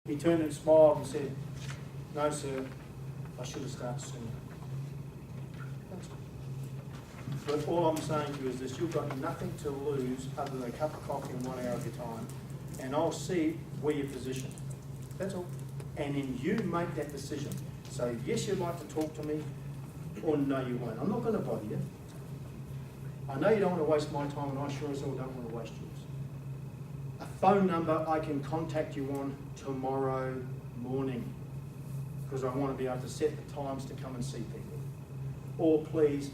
He turned and smiled and said, "No, sir, I should have started sooner." But all I'm saying to you is this: you've got nothing to lose other than a cup of coffee and 1 hour of your time, and I'll see where you're positioned. That's all. And then you make that decision. So yes, you'd like to talk to me, or no, you won't. I'm not going to bother you. I know you don't want to waste my time, and I sure as hell don't want to waste yours. A phone number I can contact you on tomorrow morning, because I want to be able to set the times to come and see people. Or please,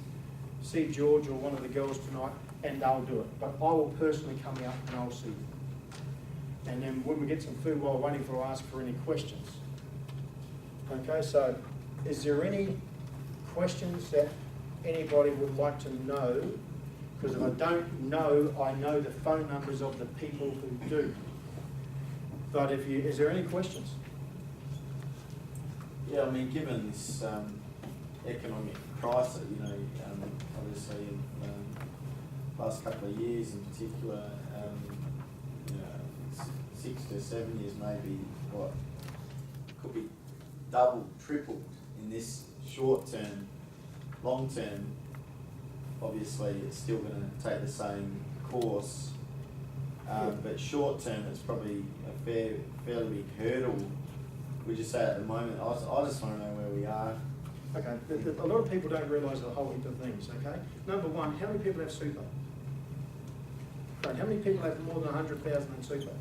see George or one of the girls tonight, and they'll do it. But I will personally come out and I'll see you. And then when we get some food while waiting for, I'll ask for any questions. Okay, so is there any questions that anybody would like to know? Because if I don't know, I know the phone numbers of the people who do. But is there any questions? Yeah, I mean, given this economic crisis, obviously in the last couple of years in particular, 6 to 7 years maybe, what could be doubled, tripled in this short term. Long term, obviously it's still going to take the same course, but short term it's probably a fairly big hurdle. We just say at the moment, I just want to know where we are. Okay, a lot of people don't realise a whole heap of things, okay? Number one, how many people have super? Right, how many people have more than 100,000 in super?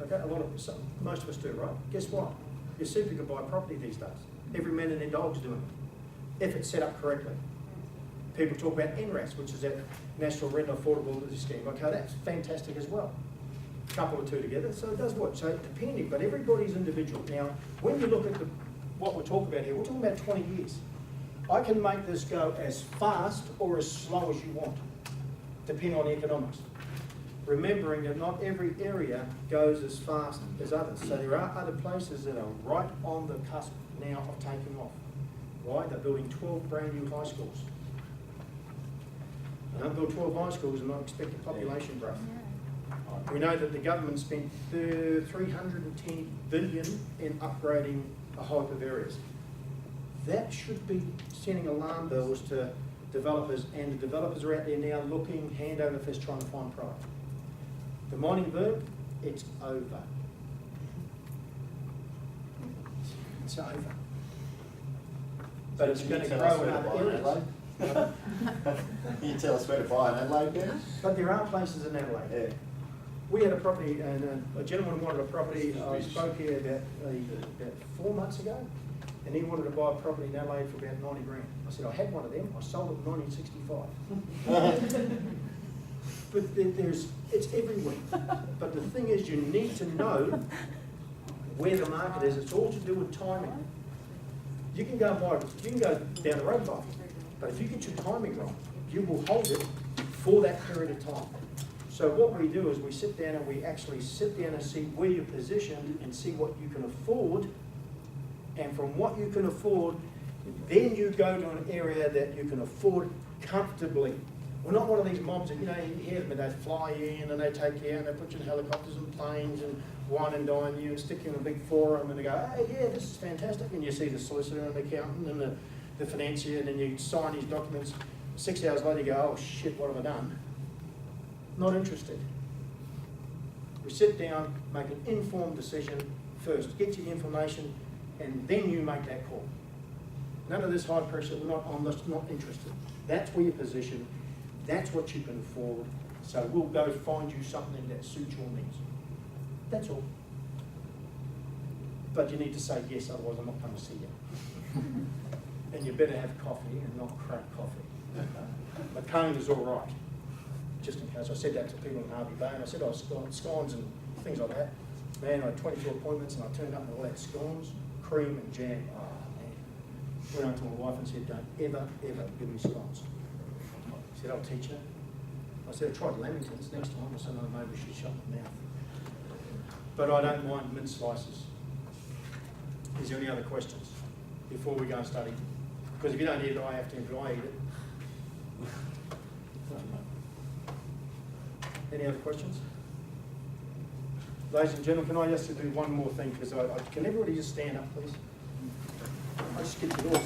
Okay, most of us do, right? Guess what? Your super can buy property these days. Every man and their dog's doing it, if it's set up correctly. People talk about NRAS, which is that National Rental Affordability Scheme. Okay, that's fantastic as well. Couple or two together, so it does what? So depending, but everybody's individual. Now, when you look at what we're talking about here, we're talking about 20 years. I can make this go as fast or as slow as you want, depending on the economics. Remembering that not every area goes as fast as others. So there are other places that are right on the cusp now of taking off. Why? They're building 12 brand new high schools. They don't build 12 high schools and not expect population growth. We know that the government spent $310 billion in upgrading a whole heap of areas. That should be sending alarm bells to developers, and the developers are out there now looking hand over fist trying to find product. The mining boom, it's over. It's over. But it's going to grow in other areas. Can you tell us where to buy in Adelaide then? But there are places in Adelaide. Yeah. We had a property, and a gentleman wanted a property. I spoke here about 4 months ago, and he wanted to buy a property in Adelaide for about 90 grand. I said, I had one of them. I sold it in 1965. But it's everywhere. But the thing is, you need to know where the market is. It's all to do with timing. You can go down the road and buy it, but if you get your timing wrong, you will hold it for that period of time. So what we do is we sit down and we actually sit down and see where you're positioned and see what you can afford. And from what you can afford, then you go to an area that you can afford comfortably. We're not one of these mobs that, you hear them and they fly in and they take you out and they put you in helicopters and planes and wine and dine you and stick you in a big forum and they go, hey, yeah, this is fantastic. And you see the solicitor and the accountant and the financier, and then you sign these documents. 6 hours later you go, oh shit, what have I done? Not interested. We sit down, make an informed decision first, get you the information, and then you make that call. None of this high pressure, I'm just not interested. That's where you're positioned, that's what you can afford, so we'll go find you something that suits your needs. That's all. But you need to say yes, otherwise I'm not going to see you. And you better have coffee and not crap coffee. The cone is all right. Just in case. I said that to people in Harvey Bay, and I said, scones and things like that. Man, I had 22 appointments, and I turned up and all that scones, cream and jam. Oh, man. Went home to my wife and said, don't ever, ever give me scones. She said, I'll teach her. I said, I tried Lamingtons next time. I said, no, maybe we should shut my mouth. But I don't mind minced slices. Is there any other questions before we go and study? Because if you don't eat it, I have to, if I eat it. Any other questions? Ladies and gentlemen, can I just do one more thing, because can everybody just stand up, please? I just skipped it all.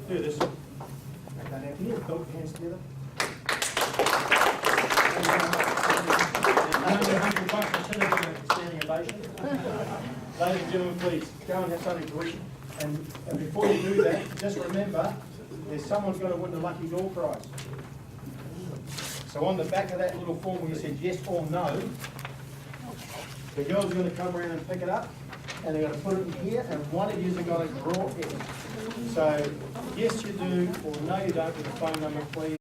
Do this. Okay, now can you put your hands together? Standing ovation. Ladies and gentlemen, please, go and have something to eat. And before you do that, just remember, there's someone's got to win the lucky door prize. So on the back of that little form where you said yes or no, the girls are going to come around and pick it up, and they're going to put it in here, and one of you are going to draw it. So yes you do, or no you don't, with the phone number, please.